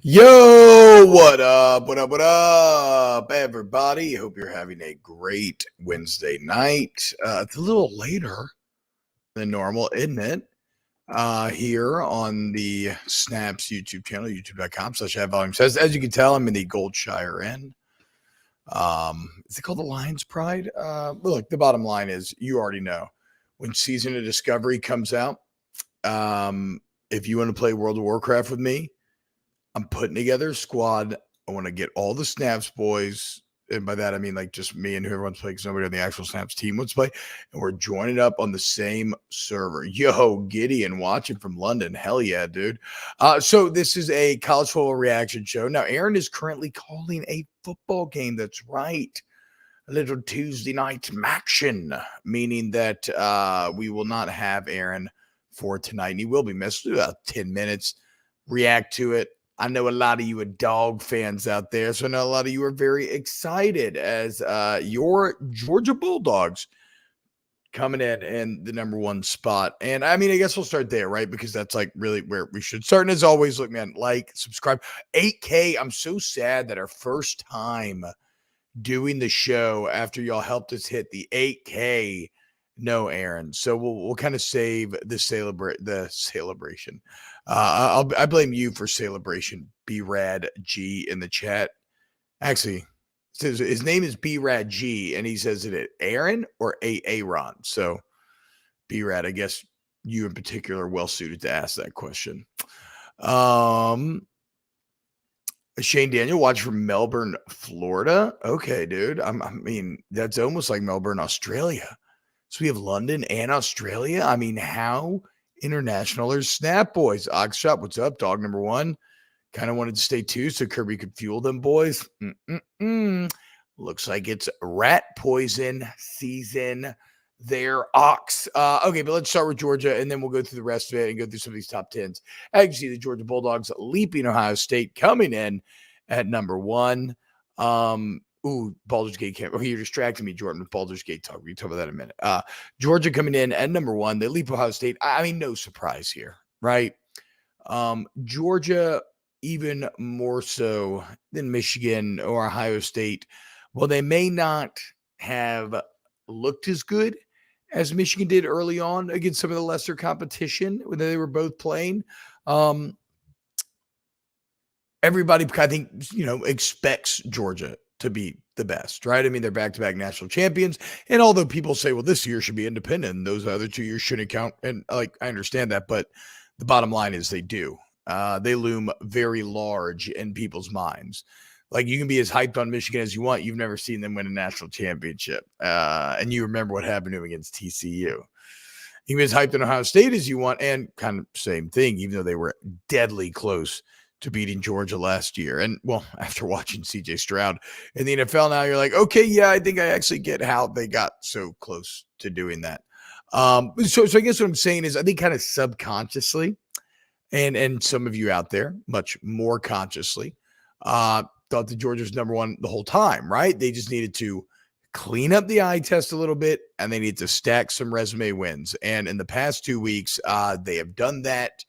Yo, what up? What up? What up, everybody? Hope you're having a great Wednesday night. It's a little later than normal, isn't it? Here on the Snaps YouTube channel, youtube.com/@volume says. As you can tell, I'm in the Goldshire Inn. Is it called the Lion's Pride? Look, the bottom line is you already know when Season of Discovery comes out. If you want to play World of Warcraft with me, I'm putting together a squad. I want to get all the Snaps boys. And by that, I mean like just me and whoever wants to play because nobody on the actual Snaps team wants to play. And we're joining up on the same server. Yo, Gideon watching from London. Hell yeah, dude. So this is a college football reaction show. Now, Aaron is currently calling a football game. That's right. A little Tuesday night action, meaning that we will not have Aaron for tonight. And he will be missed about 10 minutes. React to it. I know a lot of you are dog fans out there, so I know a lot of you are very excited as your Georgia Bulldogs coming in the number one spot. And I mean, I guess we'll start there, right? Because that's like really where we should start. And as always, look, man, like, subscribe. 8K. I'm so sad that our first time doing the show after y'all helped us hit the 8K. No, Aaron. So we'll kind of save the celebration. I blame you for celebration. B-Rad G in the chat. Actually, says his name is B-Rad G, and he says it Aaron or Aaron. So B-Rad, I guess you in particular are well suited to ask that question. Shane Daniel watching from Melbourne, Florida. Okay, dude. I mean, that's almost like Melbourne, Australia. So we have London and Australia. I mean, how international are Snap Boys? Oxshot, what's up? Dog number one. Kind of wanted to stay two so Kirby could fuel them boys. Looks like it's rat poison season there, Ox. Okay, but let's start with Georgia, and then we'll go through the rest of it and go through some of these top tens. As you can see, the Georgia Bulldogs leaping Ohio State coming in at number one. Baldur's Gate camp. Okay, you're distracting me, Jordan, with Baldur's Gate talk. We can talk about that in a minute. Georgia coming in at number one. They leap Ohio State. I mean, no surprise here, right? Georgia, even more so than Michigan or Ohio State. Well, they may not have looked as good as Michigan did early on against some of the lesser competition when they were both playing. Everybody, I think, expects Georgia to be the best, right? I mean, they're back-to-back national champions. And although people say, well, this year should be independent, and those other 2 years shouldn't count. And I understand that, but the bottom line is they do. They loom very large in people's minds. Like, you can be as hyped on Michigan as you want. You've never seen them win a national championship. And you remember what happened to them against TCU. You can be as hyped on Ohio State as you want, and kind of same thing, even though they were deadly close to beating Georgia last year. And, well, after watching CJ Stroud in the NFL now, you're like, okay, yeah, I think I actually get how they got so close to doing that. So I guess what I'm saying is I think kind of subconsciously, and some of you out there much more consciously, thought that Georgia's number one the whole time, right? They just needed to clean up the eye test a little bit, and they need to stack some resume wins. And in the past 2 weeks, they have done that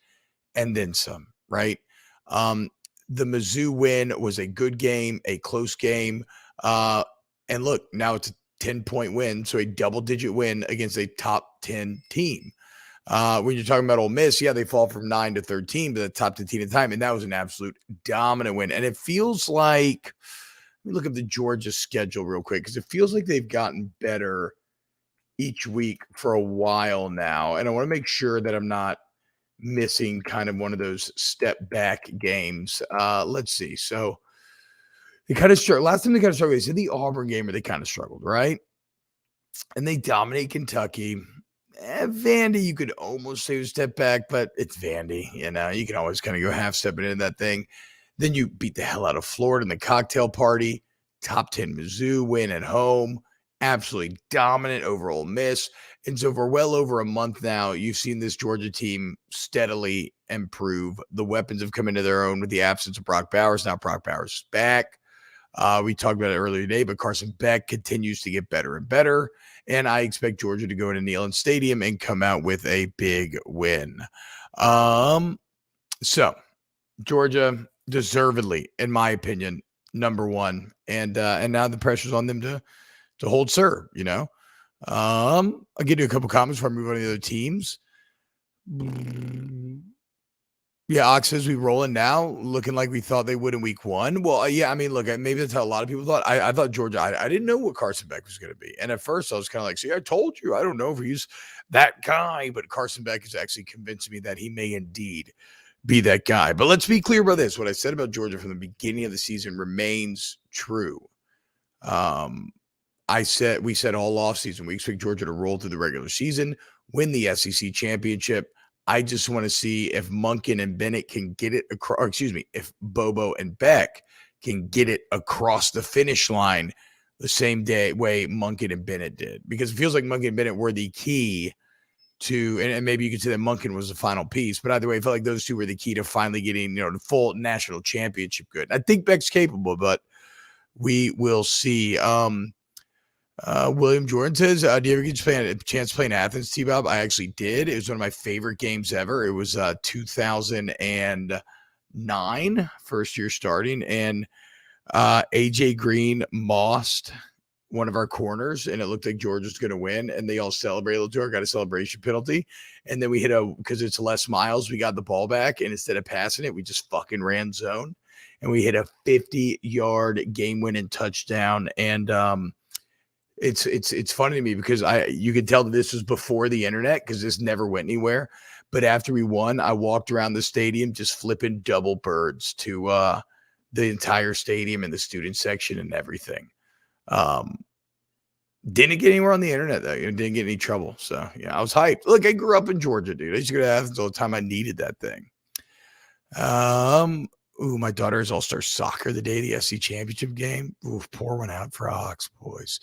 and then some, right? The Mizzou win was a good game, a close game. And look, now it's a 10-point win, so a double-digit win against a top 10 team. When you're talking about Ole Miss, yeah, they fall from 9 to 13, but the top 10 team at the time, and that was an absolute dominant win. And it feels like, let me look at the Georgia schedule real quick, because it feels like they've gotten better each week for a while now. And I want to make sure that I'm not missing kind of one of those step back games. Let's see. So they kind of struggled. Last time they kind of struggled, they said the Auburn game where they kind of struggled, right? And they dominate Kentucky. Vandy, you could almost say was step back, but it's Vandy. You can always kind of go half stepping into that thing. Then you beat the hell out of Florida in the cocktail party. Top 10 Mizzou win at home. Absolutely dominant over Ole Miss. And so for well over a month now, you've seen this Georgia team steadily improve. The weapons have come into their own with the absence of Brock Bowers. Now Brock Bowers is back. We talked about it earlier today, but Carson Beck continues to get better and better. And I expect Georgia to go into Neyland Stadium and come out with a big win. So Georgia, deservedly, in my opinion, number one. And now the pressure's on them to hold serve, you know. I'll give you a couple comments before I move on to the other teams. Yeah, Ox says we rolling now, looking like we thought they would in week one. Well, yeah, I mean, look, maybe that's how a lot of people thought. I thought Georgia, I didn't know what Carson Beck was going to be. And at first I was kind of like, see, I told you, I don't know if he's that guy, but Carson Beck is actually convincing me that he may indeed be that guy. But let's be clear about this. What I said about Georgia from the beginning of the season remains true. We said all offseason, we expect Georgia to roll through the regular season, win the SEC championship. I just want to see if Monken and Bennett can get it across, if Bobo and Beck can get it across the finish line the same way Monken and Bennett did. Because it feels like Monken and Bennett were the key to, and maybe you could say that Monken was the final piece, but either way, I felt like those two were the key to finally getting, the full national championship good. I think Beck's capable, but we will see. William Jordan says, do you ever get a chance to play in Athens, T-Bob? I actually did. It was one of my favorite games ever. It was 2009, first year starting, and AJ Green mossed one of our corners, and it looked like Georgia was going to win, and they all celebrated. Georgia got a celebration penalty, and then we hit because it's Les Miles, we got the ball back, and instead of passing it, we just fucking ran zone, and we hit a 50-yard game-winning touchdown, and it's funny to me because you could tell that this was before the internet because this never went anywhere. But after we won, I walked around the stadium just flipping double birds to the entire stadium and the student section and everything. Didn't get anywhere on the internet though. Didn't get any trouble. So yeah, I was hyped. Look, I grew up in Georgia, dude. I used to go to Athens all the time. I needed that thing. My daughter is all-star soccer the day of the SC championship game. Pour one out for Ox, boys.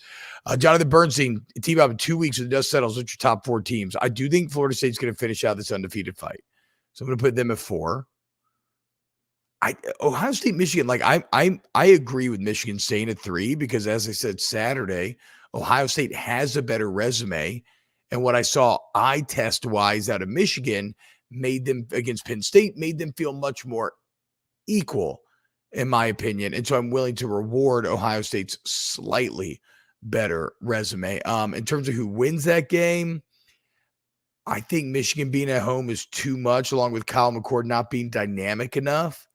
Jonathan Bernstein, T-Bob in 2 weeks, when the dust settles, what's your top four teams? I do think Florida State's going to finish out this undefeated fight. So I'm going to put them at 4. Ohio State, Michigan, like I agree with Michigan staying at 3 because as I said Saturday, Ohio State has a better resume. And what I saw eye test wise out of Michigan made them against Penn State, made them feel much more equal, in my opinion. And so I'm willing to reward Ohio State's slightly better resume. In terms of who wins that game, I think Michigan being at home is too much, along with Kyle McCord not being dynamic enough.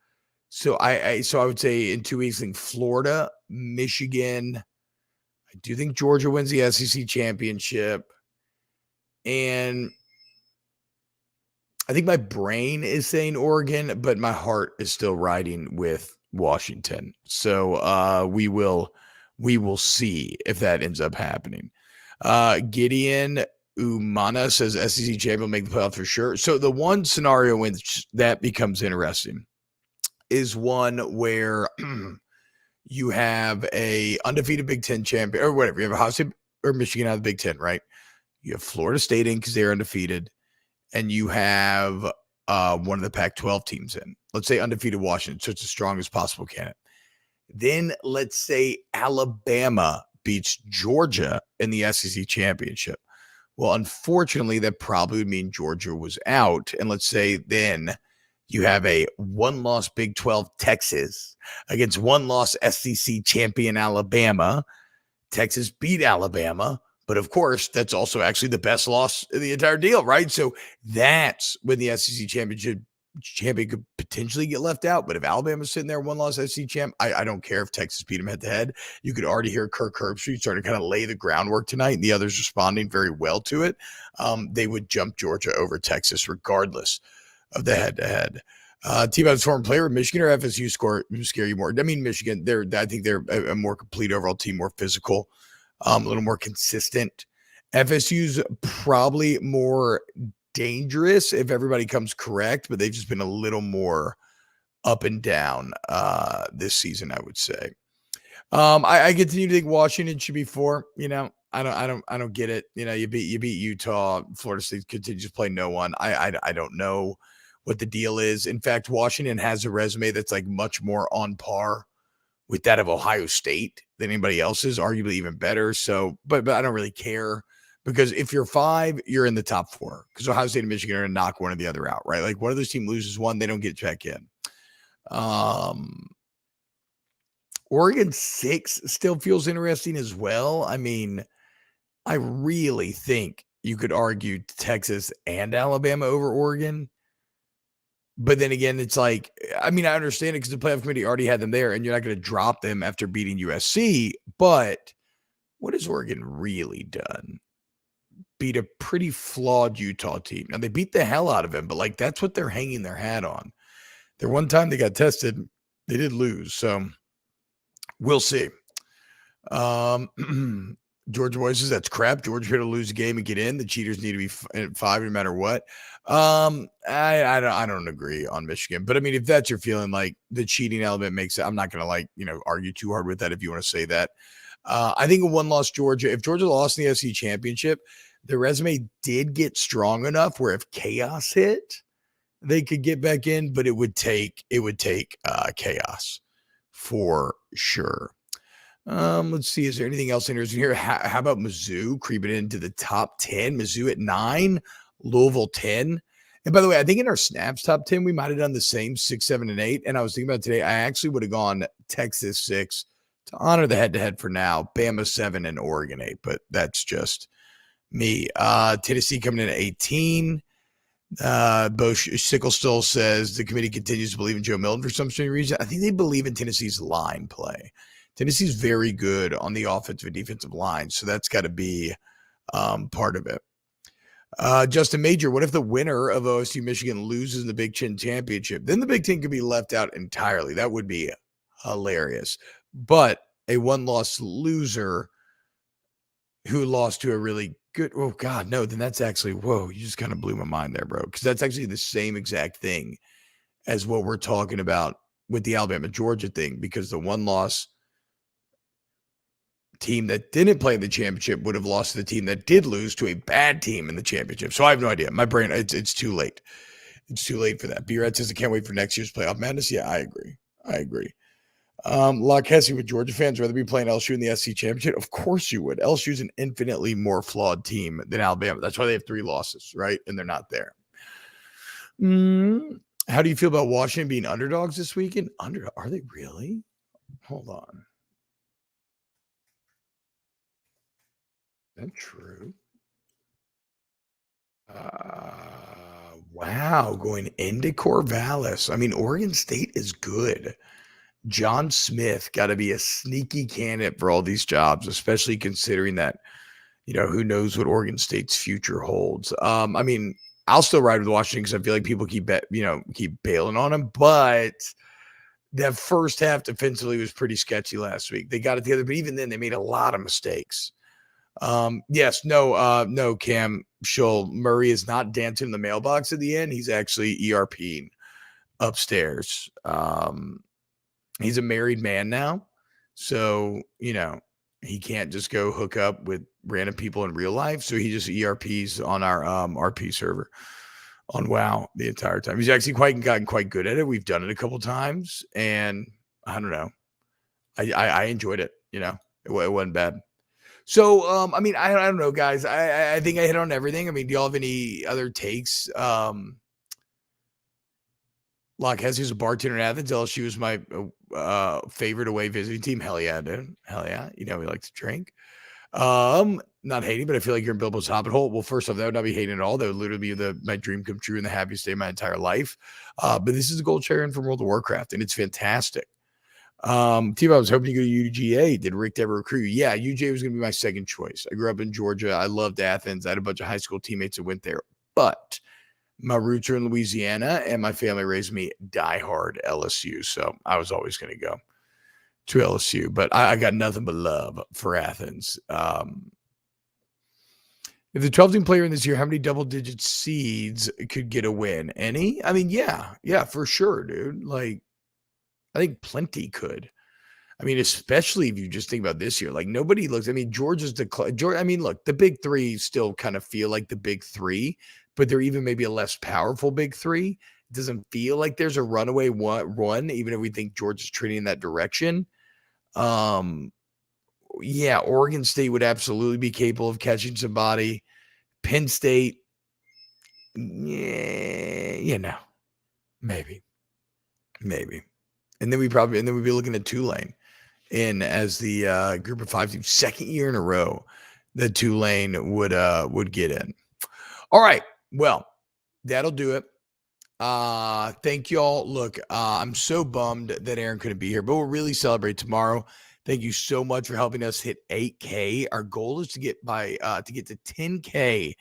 So I would say in 2 weeks, I think Florida, Michigan. I do think Georgia wins the SEC championship. And I think my brain is saying Oregon, but my heart is still riding with Washington. So we will see if that ends up happening. Gideon Umana says SEC champion will make the playoff for sure. So the one scenario in which that becomes interesting is one where you have a undefeated Big Ten champion or whatever. You have Ohio State or Michigan out of the Big Ten, right? You have Florida State in because they're undefeated. And you have one of the Pac-12 teams in. Let's say undefeated Washington, so it's the strongest possible candidate. Then let's say Alabama beats Georgia in the SEC championship. Well, unfortunately, that probably would mean Georgia was out. And let's say then you have a one-loss Big 12 Texas against one-loss SEC champion Alabama. Texas beat Alabama. But of course, that's also actually the best loss in the entire deal, right? So that's when the SEC champion could potentially get left out. But if Alabama's sitting there, one loss SEC champ, I don't care if Texas beat them head to head. You could already hear Kirk Herbstreit starting to kind of lay the groundwork tonight, and the others responding very well to it. They would jump Georgia over Texas regardless of the head-to-head. T-Bob's former player of Michigan or FSU scare you more? I mean, Michigan, I think they're a more complete overall team, more physical. A little more consistent. FSU's probably more dangerous if everybody comes correct, but they've just been a little more up and down this season, I would say. I continue to think Washington should be 4. I don't get it. You beat Utah. Florida State continues to play no one. I don't know what the deal is. In fact, Washington has a resume that's like much more on par with that of Ohio State than anybody else's, arguably even better. So, but I don't really care because if you're 5, you're in the top 4 because Ohio State and Michigan are going to knock one or the other out, right? Like one of those teams loses one, they don't get back in. Um, Oregon 6 still feels interesting as well. I mean, I really think you could argue Texas and Alabama over Oregon. But then again, it's like, I mean, I understand it because the playoff committee already had them there, and you're not going to drop them after beating USC. But what has Oregon really done? Beat a pretty flawed Utah team. Now, they beat the hell out of him, but like that's what they're hanging their hat on. Their one time they got tested, they did lose. So we'll see. Georgia voices, that's crap. Georgia here to lose a game and get in. The cheaters need to be at 5 no matter what. I don't agree on Michigan, but I mean, if that's your feeling, like the cheating element makes it, I'm not gonna argue too hard with that if you want to say that. I think a one-loss Georgia, if Georgia lost in the SEC championship, their resume did get strong enough where if chaos hit, they could get back in, but it would take chaos for sure. Let's see. Is there anything else interesting here? How about Mizzou creeping into the top 10? Mizzou at 9, Louisville 10. And by the way, I think in our snaps top 10, we might have done the same 6, 7, and 8. And I was thinking about today, I actually would have gone Texas 6 to honor the head-to-head for now, Bama 7 and Oregon 8. But that's just me. Tennessee coming in at 18. Bo Sickle still says the committee continues to believe in Joe Milton for some strange reason. I think they believe in Tennessee's line play. Tennessee's very good on the offensive and defensive line, so that's got to be part of it. Justin Major, what if the winner of OSU Michigan loses in the Big Ten championship? Then the Big Ten could be left out entirely. That would be hilarious. But a one-loss loser who lost to a really good, oh God, no, then that's actually, whoa, you just kind of blew my mind there, bro. Because that's actually the same exact thing as what we're talking about with the Alabama-Georgia thing, because the one-loss team that didn't play in the championship would have lost to the team that did lose to a bad team in the championship. So I have no idea. My brain, it's too late. It's too late for that. B-Red says I can't wait for next year's playoff madness. Yeah, I agree. Locke Hesse with Georgia fans rather be playing LSU in the SC championship. Of course you would. LSU's an infinitely more flawed team than Alabama. That's why they have 3 losses, right? And they're not there. How do you feel about Washington being underdogs this weekend? Are they really? Hold on. Is that true? Wow, going into Corvallis. I mean, Oregon State is good. John Smith got to be a sneaky candidate for all these jobs, especially considering that, who knows what Oregon State's future holds. I mean, I'll still ride with Washington because I feel like people keep bailing on them, but that first half defensively was pretty sketchy last week. They got it together, but even then they made a lot of mistakes. No, Cam Shull. Murray is not dancing in the mailbox at the end. He's actually ERPing upstairs. He's a married man now. So, he can't just go hook up with random people in real life. So he just ERPs on our RP server on WoW the entire time. He's actually gotten quite good at it. We've done it a couple times, and I don't know. I enjoyed it. It wasn't bad. So, I mean, I don't know, guys. I think I hit on everything. I mean, do y'all have any other takes? Locke Hesse was a bartender in Athens. LSU was my favorite away visiting team. Hell yeah, dude. Hell yeah. We like to drink. Not hating, but I feel like you're in Bilbo's Hobbit hole. Well, first off, that would not be hating at all. That would literally be my dream come true and the happiest day of my entire life. But this is the gold chair in from World of Warcraft, and it's fantastic. T-Bob, I was hoping you go to UGA. Did Rick ever recruit you? Yeah, UGA was going to be my second choice. I grew up in Georgia. I loved Athens. I had a bunch of high school teammates that went there, but my roots are in Louisiana, and my family raised me diehard LSU. So I was always going to go to LSU, but I got nothing but love for Athens. If the 12-team player in this year, how many double-digit seeds could get a win? Any? I mean, yeah, for sure, dude. Like, I think plenty could. I mean, especially if you just think about this year, like nobody looks. I mean, Georgia's I mean, look, the big 3 still kind of feel like the big 3, but they're even maybe a less powerful big 3. It doesn't feel like there's a runaway run, even if we think Georgia's trending in that direction. Yeah, Oregon State would absolutely be capable of catching somebody. Penn State, yeah, maybe. And then we'd be looking at Tulane in as the group of 5 team, second year in a row that Tulane would get in. All right. Well, that'll do it. Thank y'all. Look, I'm so bummed that Aaron couldn't be here, but we'll really celebrate tomorrow. Thank you so much for helping us hit 8K. Our goal is to get to 10K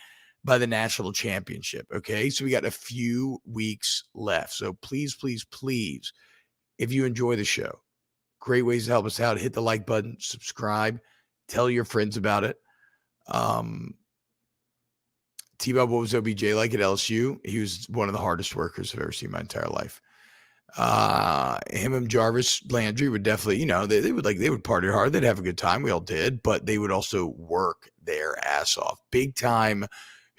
by the national championship. Okay. So we got a few weeks left. So please, please, please, if you enjoy the show, great ways to help us out. Hit the like button, subscribe, tell your friends about it. T-Bob, what was OBJ like at LSU? He was one of the hardest workers I've ever seen in my entire life. Him and Jarvis Landry would definitely, they would party hard. They'd have a good time. We all did, but they would also work their ass off. Big time.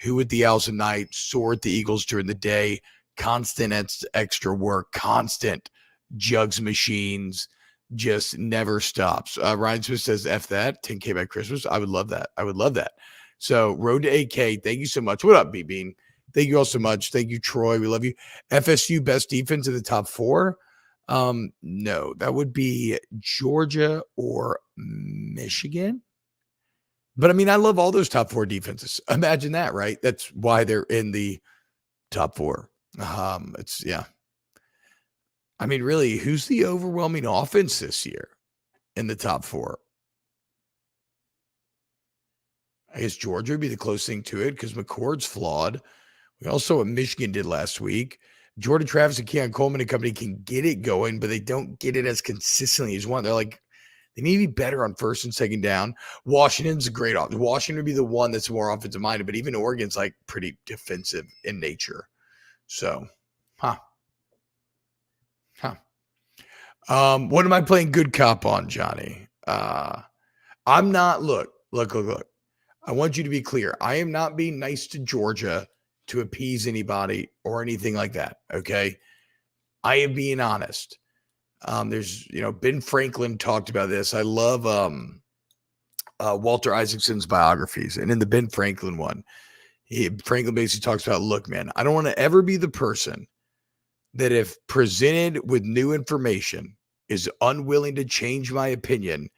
Who at the Owls at night, soar at the Eagles during the day, constant extra work, constant jugs machines, just never stops. Ryan Smith says, F that, 10K by Christmas. I would love that. I would love that. So road to 8K. Thank you so much. What up, B-Bean? Thank you all so much. Thank you, Troy. We love you. FSU best defense in the top 4? No, that would be Georgia or Michigan. But I mean, I love all those top 4 defenses. Imagine that, right? That's why they're in the top 4. Yeah. I mean, really, who's the overwhelming offense this year in the top 4? I guess Georgia would be the close thing to it because McCord's flawed. We also what Michigan did last week. Jordan Travis and Keon Coleman and company can get it going, but they don't get it as consistently as one. They need to be better on first and second down. Washington's a great offense. Washington would be the one that's more offensive minded, but even Oregon's like pretty defensive in nature. So, what am I playing good cop on, Johnny? I'm not. Look. I want you to be clear. I am not being nice to Georgia to appease anybody or anything like that. Okay. I am being honest. There's, Ben Franklin talked about this. I love Walter Isaacson's biographies. And in the Ben Franklin one, Franklin basically talks about, look, man, I don't want to ever be the person that if presented with new information is unwilling to change my opinion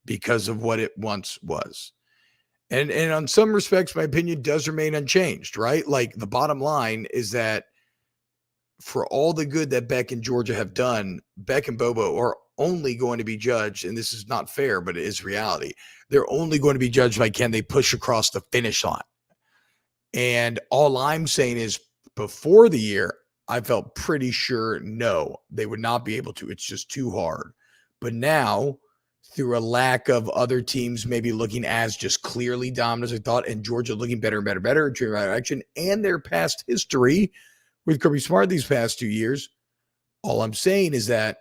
because of what it once was. And on some respects, my opinion does remain unchanged, right? Like the bottom line is that for all the good that Beck and Georgia have done, Beck and Bobo are only going to be judged, and this is not fair, but it is reality. They're only going to be judged by can they push across the finish line. And all I'm saying is before the year, I felt pretty sure, no, they would not be able to. It's just too hard. But now, through a lack of other teams maybe looking as just clearly dominant as I thought, and Georgia looking better and better, in right direction, and their past history with Kirby Smart these past 2 years, all I'm saying is that,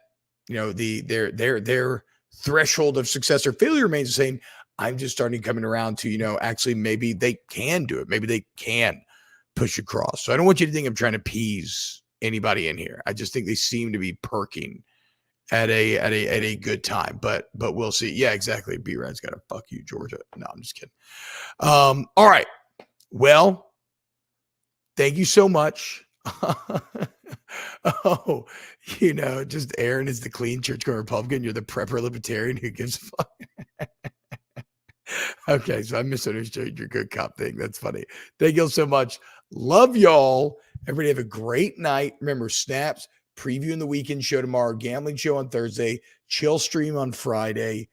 their threshold of success or failure remains the same. I'm just starting coming around to, actually maybe they can do it. Maybe they can push across. So I don't want you to think I'm trying to appease anybody in here. I just think they seem to be perking at a good time, but we'll see. Yeah, exactly. B-Rad's got to fuck you, Georgia. No, I'm just kidding. All right. Well, thank you so much. Just Aaron is the clean church-going Republican. You're the prepper libertarian who gives a fuck. Okay, so I misunderstood your good cop thing. That's funny. Thank you all so much. Love y'all. Everybody have a great night. Remember, snaps, previewing the weekend show tomorrow, gambling show on Thursday, chill stream on Friday,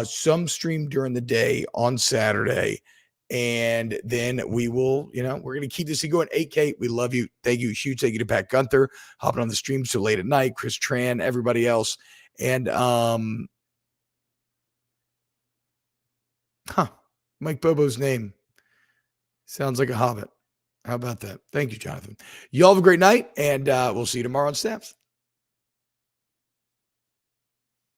some stream during the day on Saturday. And then we will, we're going to keep this thing going. 8K. We love you. Thank you. Huge thank you to Pat Gunther, hopping on the stream so late at night, Chris Tran, everybody else. And, Mike Bobo's name sounds like a hobbit. How about that? Thank you, Jonathan. You all have a great night, and we'll see you tomorrow on Snaps.